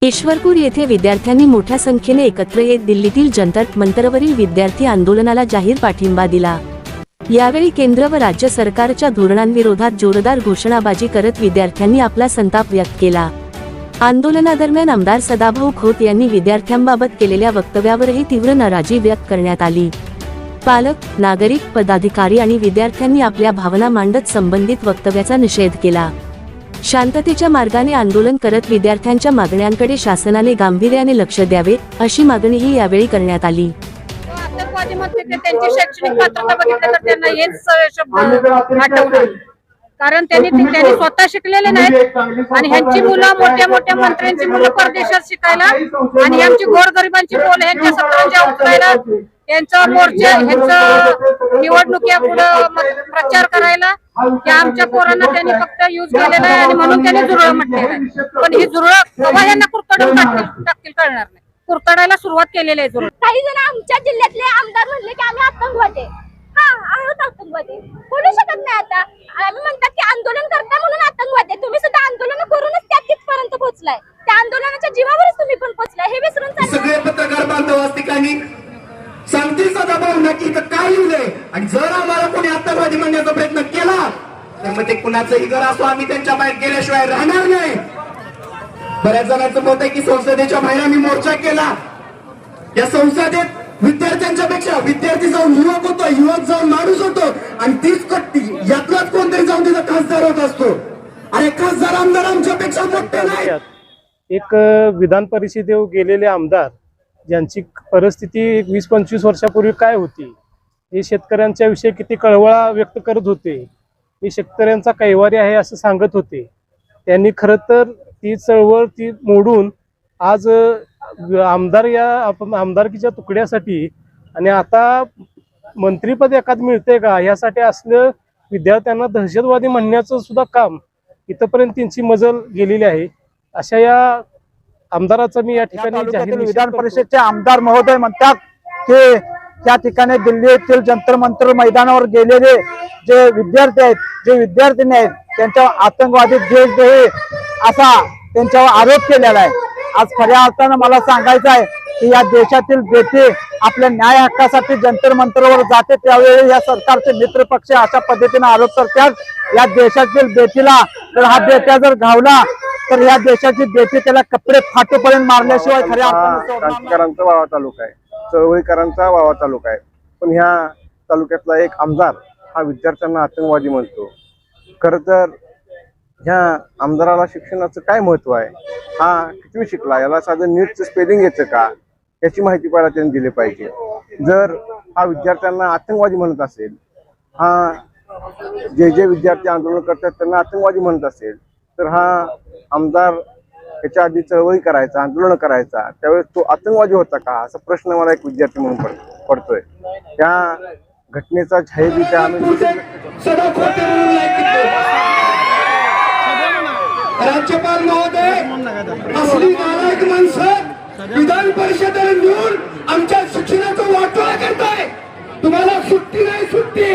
ईश्वरपूर येथे विद्यार्थ्यांनी मोठ्या संख्येने एकत्र येत दिल्लीतील जंतर मंतरवरील विद्यार्थी आंदोलनाला जाहीर पाठिंबा दिला। यावेळी केंद्र व राज्य सरकारच्या धोरणांविरोधात जोरदार घोषणाबाजी करत विद्यार्थ्यांनी आपला संताप व्यक्त केला। आंदोलनादरम्यान आमदार सदाभाऊ खोत यांनी विद्यार्थ्यांबाबत केलेल्या वक्तव्यावरही तीव्र नाराजी व्यक्त करण्यात आली। पालक, नागरिक, पदाधिकारी आणि विद्यार्थ्यांनी आपल्या भावना मांडत संबंधित वक्तव्याचा निषेध केला। शांततेच्या मार्गाने आंदोलन करत विद्यार्थ्यांच्या मागण्यांकडे शासनाने गांभीर्याने लक्ष द्यावे अशी मागणीही यावेळी करण्यात आली। आतंकवादी म्हणते त्यांची शैक्षणिक पात्रता बघितलं तर त्यांना हेच शब्द आठवणार, कारण त्यांनी स्वतः शिकलेले नाहीत आणि ह्यांची मुलं मोठ्या मंत्र्यांची मुलं परदेशात शिकायला आणि ह्यांची गोरगरिबांची मुलं ह्यांच्या सत्रांच्या उतरायला, यांचं मोर्चा ह्यांचं निवडणुकीच्या पुढे प्रचार करायला की आमच्या पोरांना त्यांनी फक्त यूज केलेला आहे आणि म्हणून त्यांनी जुरळ म्हटलेलं आहे। पण ही जुरळ केव्हा यांना कुरतडून टाकतील कळणार नाही। कुरतडायला सुरुवात केलेली आहे जुरळ। काही जण आमच्या जिल्ह्यातले आमदार म्हणले की आम्ही आतंकवादी आहोत, आतंकवादी बोलू शकत नाही। आता आम्ही म्हणतात की आंदोलन करता म्हणून आतंकवादी, तुम्ही सुद्धा आंदोलन करूनच त्या तिथपर्यंत पोहोचलाय, त्या आंदोलनाच्या जीवावरच तुम्ही पण पोहोचलाय हे विसरून सगळे पत्रकार बांधव असतिकांनी सांगतील सदाभाऊ नक्की तर काय येऊ नये आणि जर आम्हाला कोणी आतंकवादी म्हणण्याचा प्रयत्न केला तर मग ते कुणाचंही घर असो आम्ही त्यांच्या बाहेर गेल्याशिवाय राहणार नाही। बऱ्याच जणांचं मत आहे की संसदेच्या बाहेर आम्ही मोर्चा केला, या संसदेत विद्यार्थ्यांच्या पेक्षा विद्यार्थी जाऊन युवक होतो, युवक जाऊन माणूस होतो आणि तीच यातलाच कोणतरी जाऊन तिथं खासदार होत असतो। अरे खासदार आमदार आमच्यापेक्षा मोठे नाही। एक विधान परिषदेवर गेलेले आमदार ज्यांची परिस्थिती 20-25 वर्षापूर्वी काय होती, हे शेतकऱ्यांच्या विषयी किती कळवळा व्यक्त करत होते, हे शेतकऱ्यांचा कैवारी आहे असं सांगत होते। त्यांनी खरं तर ती चळवळ ती मोडून आज आमदार या आमदारकीच्या तुकड्यासाठी आणि आता मंत्रीपद एखाद मिळते का यासाठी असलं विद्यार्थ्यांना दहशतवादी म्हणण्याचं सुद्धा काम इथपर्यंत त्यांची मजल गेलेली आहे। अशा या आमदाराचं मी या ठिकाणी जाहीर विधान परिषदचे आमदार महोदय म्हणतात की त्या ठिकाणी दिल्ली येथील जंतर मंतर मैदानावर गेलेले जे विद्यार्थी आहेत, जे विद्यार्थिनी आहेत, त्यांच्यावर आतंकवादी देशद्रोही असा त्यांच्यावर आरोप केलेला आहे। आज खऱ्या अर्थानं मला सांगायचं आहे की या देशातील बेटी आपल्या न्याय हक्कासाठी जंतर मंतरवर जाते त्यावेळी या सरकारचे मित्रपक्ष अशा पद्धतीने आरोप करतात। या देशातील बेटीला जर हा बेट्या जर घावला तर या देशाची बेटी त्याला कपडे फाटेपर्यंत मारल्याशिवाय खऱ्या अर्थानं क्रांतिकारांचा वावा तालुका आहे, चळवळीकरांचा वावा तालुका आहे, पण ह्या तालुक्यातला एक आमदार हा विद्यार्थ्यांना आतंकवादी म्हणतो। खरं तर ह्या आमदाराला शिक्षणाचं काय महत्व आहे, हा किती शिकला, याला साधं नीटचं स्पेलिंग येतं का याची माहिती पहिला त्यांनी दिली पाहिजे। जर हा विद्यार्थ्यांना आतंकवादी म्हणत असेल, हा जे विद्यार्थी आंदोलन करतात त्यांना आतंकवादी म्हणत असेल, तर हा आमदार याच्या आधी चळवळी करायचा, आंदोलन करायचा, त्यावेळेस तो आतंकवादी होता का असा प्रश्न मला एक विद्यार्थी म्हणून पडतोय। त्या घटनेचा जाहीररित्या आम्ही राज्यपाल महोदय असली नालायक माणसं विधान परिषदेला नेऊन आमच्या शिक्षणाचा वाटोळा करताय। तुम्हाला सुट्टी नाही, सुट्टी